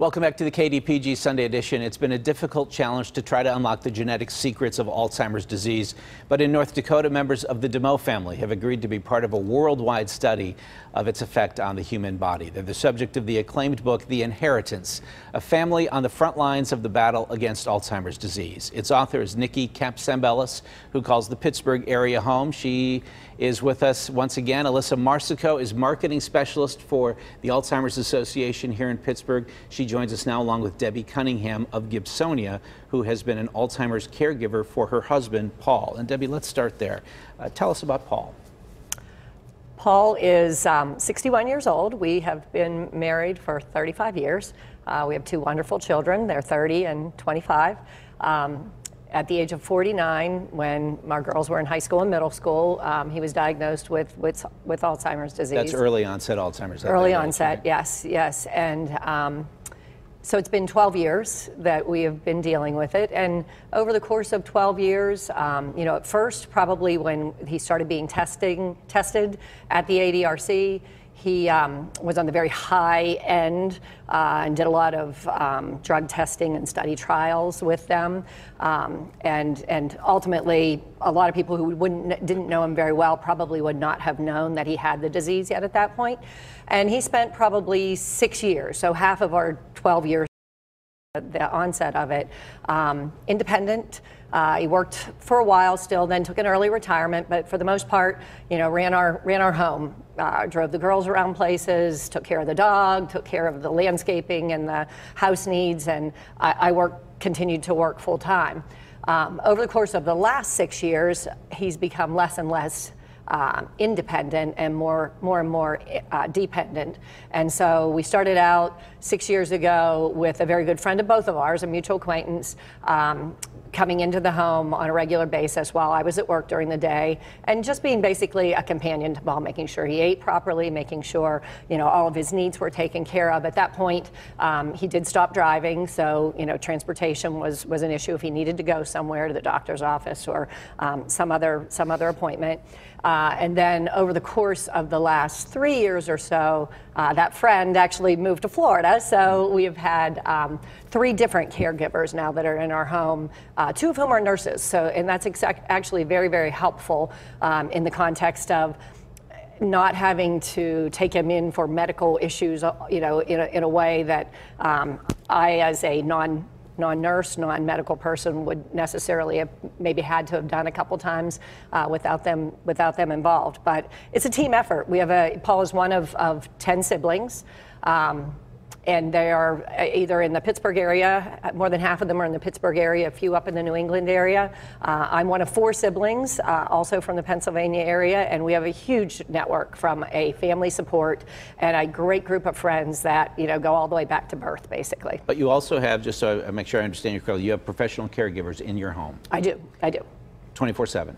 Welcome back to the KDPG Sunday edition. It's been a difficult challenge to try to unlock the genetic secrets of Alzheimer's disease. But in North Dakota, members of the DeMoe family have agreed to be part of a worldwide study of its effect on the human body. They're the subject of the acclaimed book, The Inheritance, a family on the front lines of the battle against Alzheimer's disease. Its author is Nikki Capsambelis, who calls the Pittsburgh area home. She is with us once again. Alyssa Marsico is marketing specialist for the Alzheimer's Association here in Pittsburgh. She joins us now along with Debbie Cunningham of Gibsonia, who has been an Alzheimer's caregiver for her husband, Paul. And Debbie, let's start there. Tell us about Paul. Paul is 61 years old. We have been married for 35 years. We have two wonderful children. They're 30 and 25. At the age of 49, when our girls were in high school and middle school, he was diagnosed with Alzheimer's disease. That's early onset Alzheimer's. Early onset, right? Yes. And so it's been 12 years that we have been dealing with it. And over the course of 12 years, you know, at first, probably when he started being tested at the ADRC, he was on the very high end and did a lot of drug testing and study trials with them. And ultimately, a lot of people who didn't know him very well probably would not have known that he had the disease yet at that point. And he spent probably 6 years, so half of our 12 years at the onset of it, independent. He worked for a while still, then took an early retirement, but for the most part, you know, ran our home, drove the girls around places, took care of the dog, took care of the landscaping and the house needs, and I continued to work full time. Over the course of the last 6 years, he's become less and less independent and more and more dependent. And so we started out 6 years ago with a very good friend of both of ours, a mutual acquaintance, coming into the home on a regular basis while I was at work during the day, and just being basically a companion to Paul, making sure he ate properly, making sure, you know, all of his needs were taken care of. At that point, he did stop driving, so, you know, transportation was an issue if he needed to go somewhere, to the doctor's office or some other appointment. And then over the course of the last 3 years or so, that friend actually moved to Florida, so we have had 3 different caregivers now that are in our home, 2 of whom are nurses. So, and that's actually very, very helpful in the context of not having to take him in for medical issues, you know, in a way that I, as a non-nurse, non-medical person, would necessarily have maybe had to have done a couple times without them involved. But it's a team effort. We have Paul is one of 10 siblings. And they are either in the Pittsburgh area, more than half of them are in the Pittsburgh area, a few up in the New England area. I'm one of 4 siblings, also from the Pennsylvania area, and we have a huge network from a family support and a great group of friends that, you know, go all the way back to birth, basically. But you also have, just so I make sure I understand you correctly, you have professional caregivers in your home. I do. 24/7.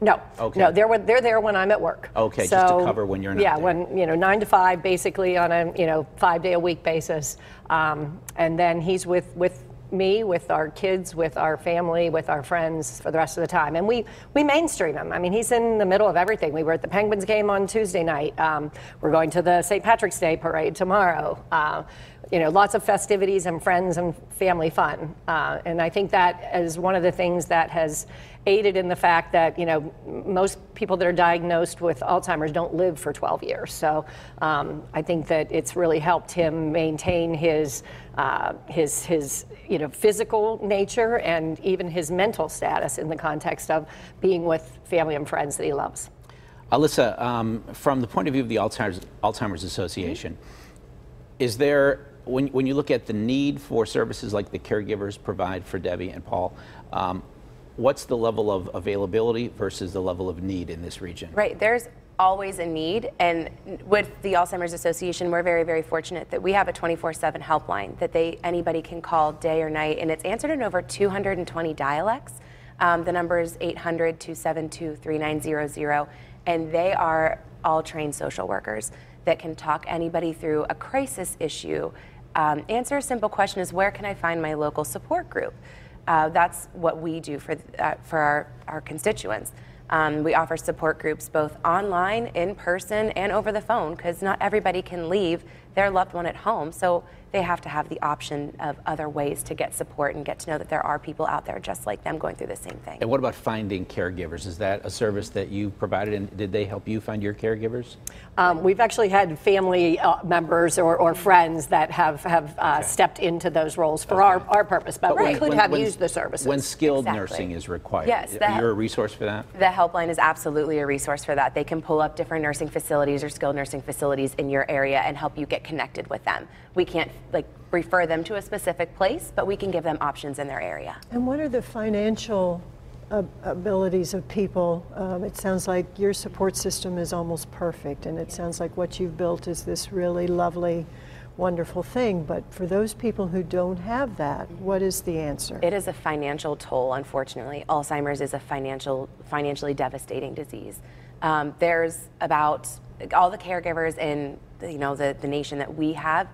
No, okay. No, they're there when I'm at work. Okay, so, just to cover when you're not yeah, there. when, you know, 9 to 5, basically on a, you know, 5-day-a-week basis. And then he's with me, with our kids, with our family, with our friends for the rest of the time. And we mainstream him. I mean, he's in the middle of everything. We were at the Penguins game on Tuesday night. We're going to the St. Patrick's Day parade tomorrow. You know, lots of festivities and friends and family fun. And I think that is one of the things that has aided in the fact that, you know, most people that are diagnosed with Alzheimer's don't live for 12 years. So I think that it's really helped him maintain his you know, physical nature and even his mental status in the context of being with family and friends that he loves. Alyssa, from the point of view of the Alzheimer's Association, is there, when you look at the need for services like the caregivers provide for Debbie and Paul, what's the level of availability versus the level of need in this region? Right, there's always a need, and with the Alzheimer's Association, we're very, very fortunate that we have a 24/7 helpline that anybody can call day or night, and it's answered in over 220 dialects. The number is 800-272-3900, and they are all trained social workers that can talk anybody through a crisis issue, answer a simple question is, where can I find my local support group? That's what we do for our constituents. We offer support groups both online, in person, and over the phone, because not everybody can leave their loved one at home. So they have to have the option of other ways to get support and get to know that there are people out there just like them going through the same thing. And what about finding caregivers? Is that a service that you provided, and did they help you find your caregivers? We've actually had family members or friends that have stepped into those roles for our purpose, but we could have used the services. When skilled nursing is required, yes, you're a resource for that? The helpline is absolutely a resource for that. They can pull up different nursing facilities or skilled nursing facilities in your area and help you get connected with them. We can't refer them to a specific place, but we can give them options in their area. And what are the financial abilities of people? It sounds like your support system is almost perfect, and it sounds like what you've built is this really lovely, wonderful thing. But for those people who don't have that, what is the answer? It is a financial toll, unfortunately. Alzheimer's is a financially devastating disease. There's about all the caregivers in the nation that we have.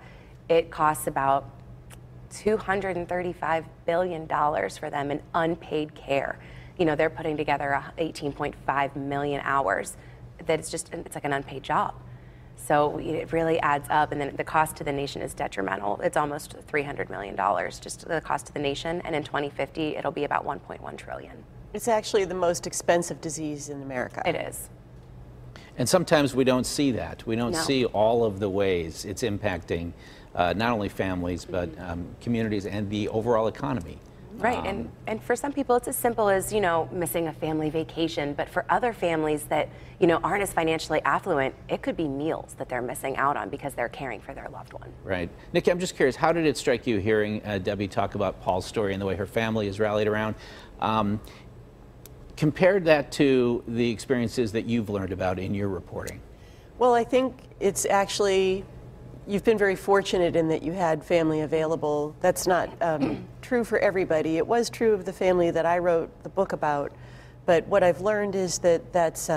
It costs about $235 billion for them in unpaid care. They're putting together 18.5 million hours. It's like an unpaid job. So it really adds up, and then the cost to the nation is detrimental. It's almost $300 million, just the cost to the nation, and in 2050, it'll be about 1.1 trillion. It's actually the most expensive disease in America. It is. And sometimes we don't see that. We don't see all of the ways it's impacting not only families, but communities and the overall economy. Right, and for some people it's as simple as, missing a family vacation, but for other families that, aren't as financially affluent, it could be meals that they're missing out on because they're caring for their loved one. Right. Nikki, I'm just curious, how did it strike you hearing Debbie talk about Paul's story and the way her family is rallied around? Compared that to the experiences that you've learned about in your reporting. Well, I think it's actually, you've been very fortunate in that you had family available. That's not true for everybody. It was true of the family that I wrote the book about, but what I've learned is that that's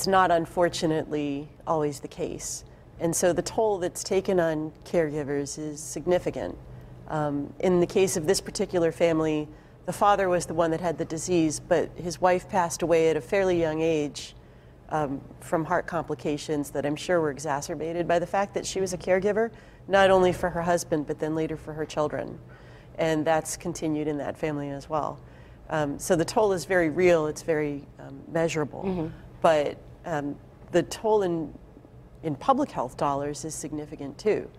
not, unfortunately, always the case. And so the toll that's taken on caregivers is significant. In the case of this particular family, the father was the one that had the disease, but his wife passed away at a fairly young age from heart complications that I'm sure were exacerbated by the fact that she was a caregiver, not only for her husband, but then later for her children. And that's continued in that family as well. So the toll is very real, it's very measurable. But the toll in public health dollars is significant too.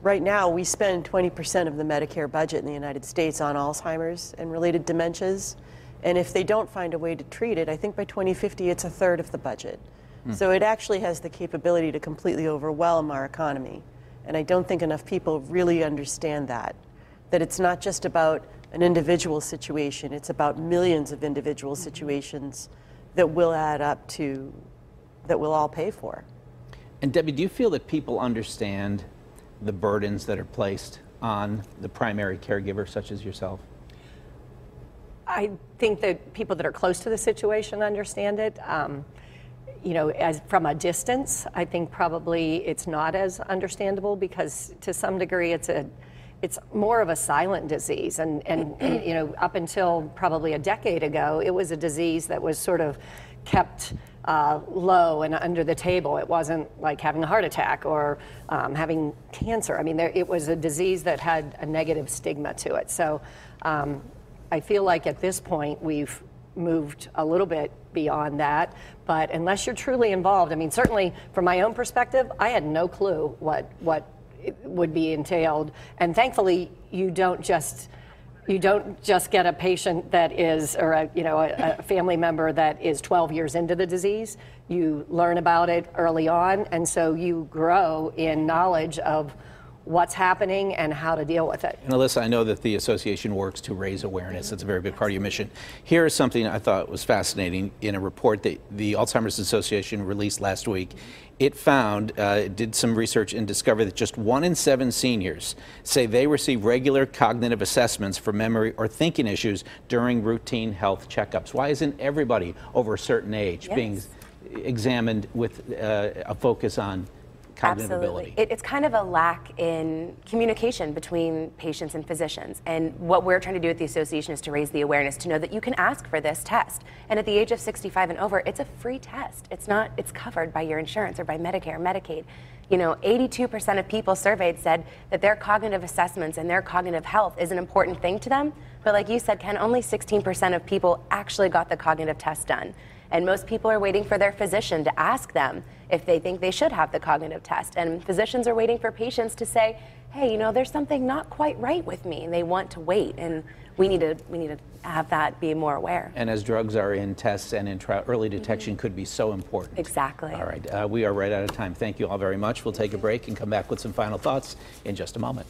Right now, we spend 20% of the Medicare budget in the United States on Alzheimer's and related dementias. And if they don't find a way to treat it, I think by 2050, it's a third of the budget. So it actually has the capability to completely overwhelm our economy. And I don't think enough people really understand that it's not just about an individual situation, it's about millions of individual situations that will add up to, that we'll all pay for. And Debbie, do you feel that people understand the burdens that are placed on the primary caregiver, such as yourself? I think that people that are close to the situation understand it. As from a distance, I think probably it's not as understandable because to some degree it's more of a silent disease, and up until probably a decade ago, it was a disease that was sort of kept low and under the table. It wasn't like having a heart attack or having cancer. I mean, it was a disease that had a negative stigma to it. So I feel like at this point we've moved a little bit beyond that, but unless you're truly involved, I mean, certainly from my own perspective, I had no clue what it would be entailed, and thankfully you don't just get a patient that is, or a family member that is 12 years into the disease. You learn about it early on, and so you grow in knowledge of what's happening and how to deal with it. And Alyssa, I know that the association works to raise awareness. It's a very big part of your mission. Here is something I thought was fascinating in a report that the Alzheimer's Association released last week. It found, it did some research and discovered that just 1 in 7 seniors say they receive regular cognitive assessments for memory or thinking issues during routine health checkups. Why isn't everybody over a certain age being examined with a focus on cognitive Absolutely. ability? It's kind of a lack in communication between patients and physicians. And what we're trying to do at the association is to raise the awareness to know that you can ask for this test. And at the age of 65 and over, it's a free test. It's covered by your insurance or by Medicare, Medicaid. You know, 82% of people surveyed said that their cognitive assessments and their cognitive health is an important thing to them. But like you said, Ken, only 16% of people actually got the cognitive test done. And most people are waiting for their physician to ask them if they think they should have the cognitive test. And physicians are waiting for patients to say, hey, you know, there's something not quite right with me, and they want to wait. And we need to have that be more aware. And as drugs are in tests and in early detection could be so important. Exactly. All right, we are right out of time. Thank you all very much. We'll take a break and come back with some final thoughts in just a moment.